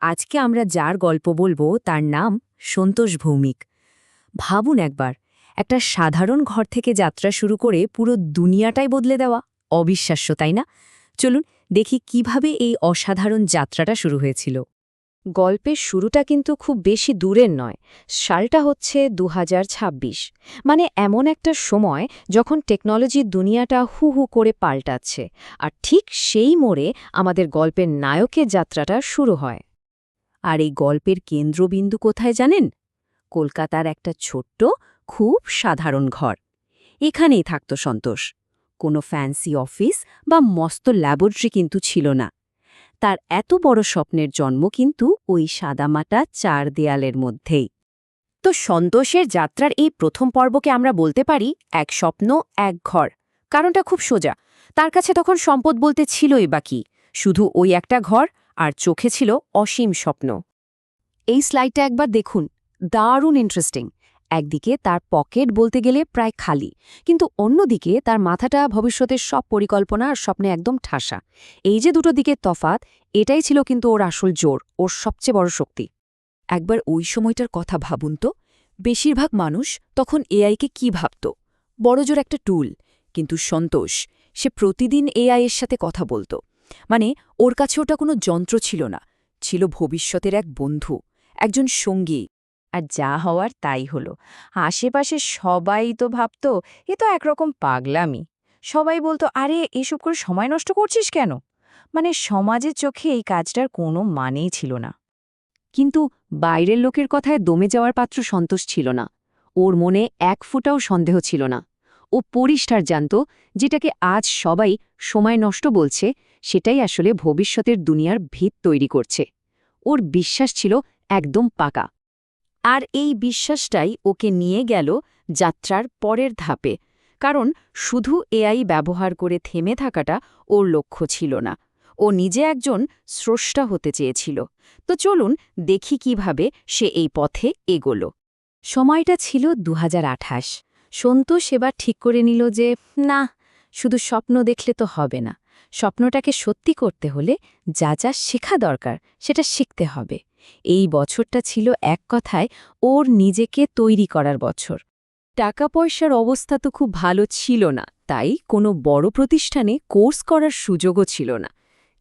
আজকে আমরা যার গল্প বলবো তার নাম সন্তোষ ভৌমিক। ভাবুন একবার, একটা সাধারণ ঘর থেকে যাত্রা শুরু করে পুরো দুনিয়াটাই বদলে দেওয়া। অবিশ্বাস্য, তাই না? চলুন দেখি কিভাবে এই অসাধারণ যাত্রাটা শুরু হয়েছিল। গল্পের শুরুটা কিন্তু খুব বেশি দূরের নয়। সালটা হচ্ছে ২০২৬। মানে এমন একটা সময় যখন টেকনোলজির দুনিয়াটা হু হু করে পাল্টাচ্ছে। আর ঠিক সেই মোড়ে আমাদের গল্পের নায়কের যাত্রাটা শুরু হয়। আর এই গল্পের কেন্দ্রবিন্দু কোথায় জানেন? কলকাতার একটা ছোট্ট, খুব সাধারণ ঘর। এখানেই থাকত সন্তোষ। কোনো ফ্যান্সি অফিস বা মস্ত ল্যাবরেটরি কিন্তু ছিল না। তার এত বড় স্বপ্নের জন্ম কিন্তু ওই সাদামাটা ৪ দেয়ালের মধ্যেই। তো সন্তোষের যাত্রার এই প্রথম পর্বকে আমরা বলতে পারি এক স্বপ্ন, এক ঘর। কারণটা খুব সোজা। তার কাছে তখন সম্পদ বলতে ছিলই বা কি, শুধু ওই একটা ঘর, আর চোখে ছিল অসীম স্বপ্ন। এই স্লাইডটা একবার দেখুন, দারুণ ইন্টারেস্টিং। একদিকে তার পকেট বলতে গেলে প্রায় খালি, কিন্তু অন্যদিকে তার মাথাটা ভবিষ্যতের সব পরিকল্পনা আর স্বপ্নে একদম ঠাসা। এই যে দুটো দিকের তফাৎ, এটাই ছিল কিন্তু ওর আসল জোর, ওর সবচেয়ে বড় শক্তি। একবার ওই সময়টার কথা ভাবুন তো। বেশিরভাগ মানুষ তখন এআইকে কি ভাবত? বড়জোর একটা টুল। কিন্তু সন্তোষ, সে প্রতিদিন এআই এর সাথে কথা বলত। মানে ওর কাছে ওটা কোনো যন্ত্র ছিল না, ছিল ভবিষ্যতের এক বন্ধু, একজন সঙ্গী। আর যা হওয়ার তাই হলো। আশেপাশে সবাই তো ভাবত এ তো একরকম পাগলামি। সবাই বলতো, আরে এসব করে সময় নষ্ট করছিস কেন? মানে সমাজের চোখে এই কাজটার কোনো মানেই ছিল না। কিন্তু বাইরের লোকের কথায় দমে যাওয়ার পাত্র সন্তোষ ছিল না। ওর মনে এক ফোঁটাও সন্দেহ ছিল না। ও পরিষ্কার জানত, যেটাকে আজ সবাই সময় নষ্ট বলছে, সেটাই আসলে ভবিষ্যতের দুনিয়ার ভিত তৈরি করছে। ওর বিশ্বাস ছিল একদম পাকা। আর এই বিশ্বাসটাই ওকে নিয়ে গেল যাত্রার পরের ধাপে। কারণ শুধু এআই ব্যবহার করে থেমে থাকাটা ওর লক্ষ্য ছিল না। ও নিজে একজন স্রষ্টা হতে চেয়েছিল। তো চলুন দেখি কিভাবে সে এই পথে এগোল। সময়টা ছিল ২০২৮। সন্তোষ এবার ঠিক করে নিল যে না, শুধু স্বপ্ন দেখলে তো হবে না। স্বপ্নটাকে সত্যি করতে হলে যা যা শেখা দরকার সেটা শিখতে হবে। এই বছরটা ছিল এক কথায় ওর নিজেকে তৈরি করার বছর। টাকা পয়সার অবস্থা তো খুব ভালো ছিল না, তাই কোনো বড় প্রতিষ্ঠানে কোর্স করার সুযোগও ছিল না।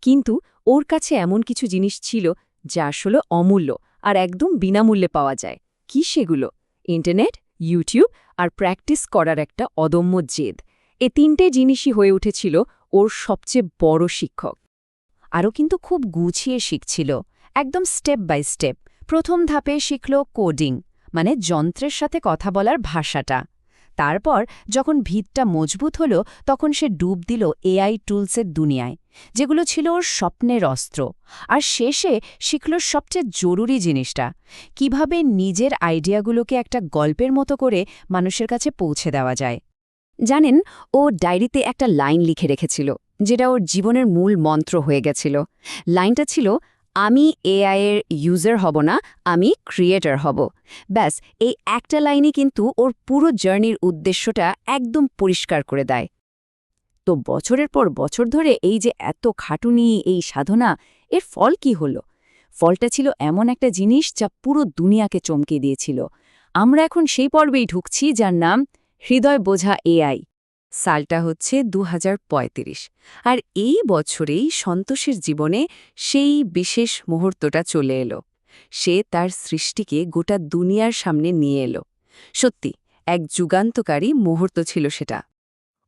কিন্তু ওর কাছে এমন কিছু জিনিস ছিল যা আসলে অমূল্য আর একদম বিনামূল্যে পাওয়া যায়। কি সেগুলো? ইন্টারনেট, ইউটিউব আর প্র্যাকটিস করার একটা অদম্য জেদ। এ তিনটে জিনিসই হয়ে উঠেছিল ওর সবচেয়ে বড় শিক্ষক। আরও কিন্তু খুব গুছিয়ে শিখছিল, একদম স্টেপ বাই স্টেপ। প্রথম ধাপে শিখল কোডিং, মানে যন্ত্রের সাথে কথা বলার ভাষাটা। তারপর যখন ভিতটা মজবুত হলো, তখন সে ডুব দিল এআই টুলসের দুনিয়ায়, যেগুলো ছিল ওর স্বপ্নের অস্ত্র। আর শেষে শিখল সবচেয়ে জরুরি জিনিসটা, কিভাবে নিজের আইডিয়াগুলোকে একটা গল্পের মতো করে মানুষের কাছে পৌঁছে দেওয়া যায়। জানেন, ও ডায়েরিতে একটা লাইন লিখে রেখেছিল, যেটা ওর জীবনের মূল মন্ত্র হয়ে গেছিল। লাইনটা ছিল, আমি এআই এর ইউজার হব না, আমি ক্রিয়েটর হব। ব্যাস, এই একটা লাইনই কিন্তু ওর পুরো জার্নির উদ্দেশ্যটা একদম পরিষ্কার করে দেয়। তো বছরের পর বছর ধরে এই যে এত খাটুনি, এই সাধনা, এর ফল কি হলো? ফলটা ছিল এমন একটা জিনিস যা পুরো দুনিয়াকে চমকে দিয়েছিল। আমরা এখন সেই পর্বেই ঢুকছি যার নাম হৃদয় বোঝা এআই। সালটা হচ্ছে ২০৩৫। আর এই বছরেই সন্তোষের জীবনে সেই বিশেষ মুহূর্তটা চলে এলো। সে তার সৃষ্টিকে গোটা দুনিয়ার সামনে নিয়ে এলো। সত্যি এক যুগান্তকারী মুহূর্ত ছিল সেটা।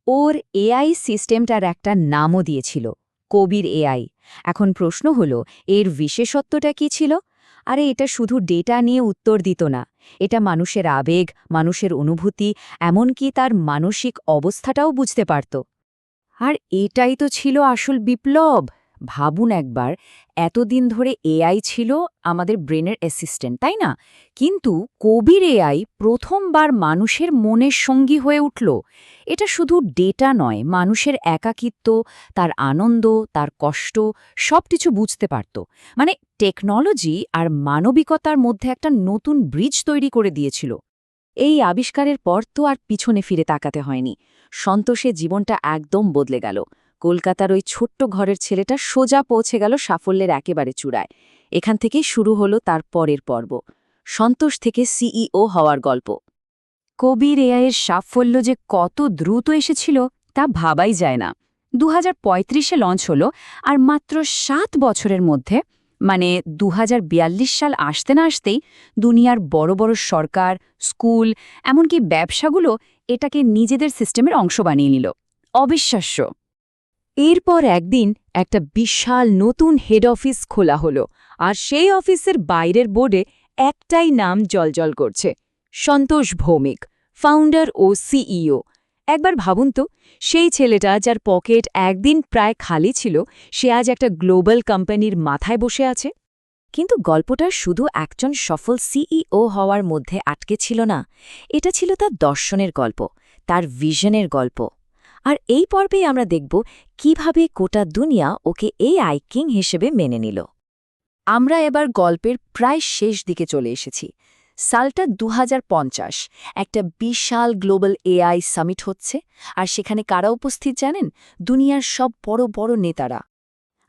ওর এআই সিস্টেমটার একটা নামও দিয়েছিল, কবির এআই। এখন প্রশ্ন হলো, এর বিশেষত্বটা কি ছিল? আরে এটা শুধু ডেটা নিয়ে উত্তর দিত না, এটা মানুষের আবেগ, মানুষের অনুভূতি, এমনকি তার মানসিক অবস্থাটাও বুঝতে পারত। আর এটাই তো ছিল আসল বিপ্লব। ভাবুন একবার, এতদিন ধরে এআই ছিল আমাদের ব্রেনের অ্যাসিস্ট্যান্ট, তাই না? কিন্তু কবির এআই প্রথমবার মানুষের মনের সঙ্গী হয়ে উঠল। এটা শুধু ডেটা নয়, মানুষের একাকিত্ব, তার আনন্দ, তার কষ্ট, সবকিছু বুঝতে পারত। মানে টেকনোলজি আর মানবিকতার মধ্যে একটা নতুন ব্রিজ তৈরি করে দিয়েছিল। এই আবিষ্কারের পর তো আর পিছনে ফিরে তাকাতে হয়নি। সন্তোষের জীবনটা একদম বদলে গেল। কলকাতার ওই ছোট্ট ঘরের ছেলেটা সোজা পৌঁছে গেল সাফল্যের একেবারে চূড়ায়। এখান থেকেই শুরু হলো তার পরের পর্ব, সন্তোষ থেকে সিইও হওয়ার গল্প। কবির এআইয়ের সাফল্য যে কত দ্রুত এসেছিল তা ভাবাই যায় না। 2035-এ লঞ্চ হলো, আর মাত্র 7 বছরের মধ্যে, মানে 2042 সাল আসতে না আসতেই, দুনিয়ার বড় বড় সরকার, স্কুল, এমনকি ব্যবসাগুলো এটাকে নিজেদের সিস্টেমের অংশ বানিয়ে নিল। অবিশ্বাস্য। এরপর একদিন একটা বিশাল নতুন হেড অফিস খোলা হলো, আর সেই অফিসের বাইরের বোর্ডে একটাই নাম জ্বলজ্বল করছে, সন্তোষ ভৌমিক, ফাউন্ডার ও সিইও। একবার ভাবুন তো, সেই ছেলেটা যার পকেট একদিন প্রায় খালি ছিল, সে আজ একটা গ্লোবাল কোম্পানির মাথায় বসে আছে। কিন্তু গল্পটা শুধু একজন সফল সিইও হওয়ার মধ্যে আটকে ছিল না, এটা ছিল তার দর্শনের গল্প, তার ভিশনের গল্প। আর এই পর্বেই আমরা দেখব কিভাবে গোটা দুনিয়া ওকে এআই কিং হিসেবে মেনে নিল। আমরা এবার গল্পের প্রায় শেষ দিকে চলে এসেছি। সালটা 2050, একটা বিশাল গ্লোবাল এআই সামিট হচ্ছে, আর সেখানে কারা উপস্থিত জানেন? দুনিয়ার সব বড় বড় নেতারা।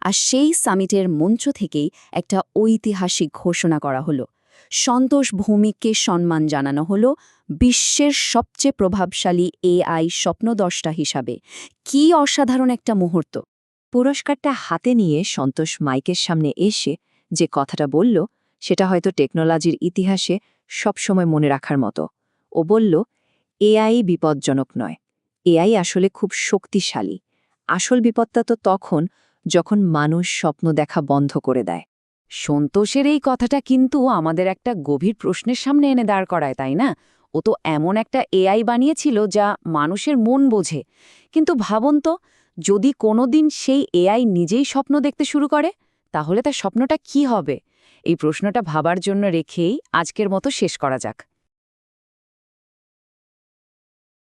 আর সেই সামিটের মঞ্চ থেকেই একটা ঐতিহাসিক ঘোষণা করা হলো, সন্তোষ ভৌমিককে সম্মান জানানো হলো বিশ্বের সবচেয়ে প্রভাবশালী এআই স্বপ্নদ্রষ্টা হিসাবে। কি অসাধারণ একটা মুহূর্ত! পুরস্কারটা হাতে নিয়ে সন্তোষ মাইকের সামনে এসে যে কথাটা বলল, সেটা হয়তো টেকনোলজির ইতিহাসে সবসময় মনে রাখার মতো। ও বলল, এআই বিপজ্জনক নয়, এআই আসলে খুব শক্তিশালী। আসল বিপদটা তো তখন যখন মানুষ স্বপ্ন দেখা বন্ধ করে দেয়। সন্তোষের এই কথাটা কিন্তু আমাদের একটা গভীর প্রশ্নের সামনে এনে দাঁড় করায়, তাই না? ও তো এমন একটা এআই বানিয়েছিল যা মানুষের মন বোঝে। কিন্তু ভাবুন তো, যদি কোনোদিন সেই এআই নিজেই স্বপ্ন দেখতে শুরু করে, তাহলে তার স্বপ্নটা কি হবে? এই প্রশ্নটা ভাবার জন্য রেখেই আজকের মতো শেষ করা যাক।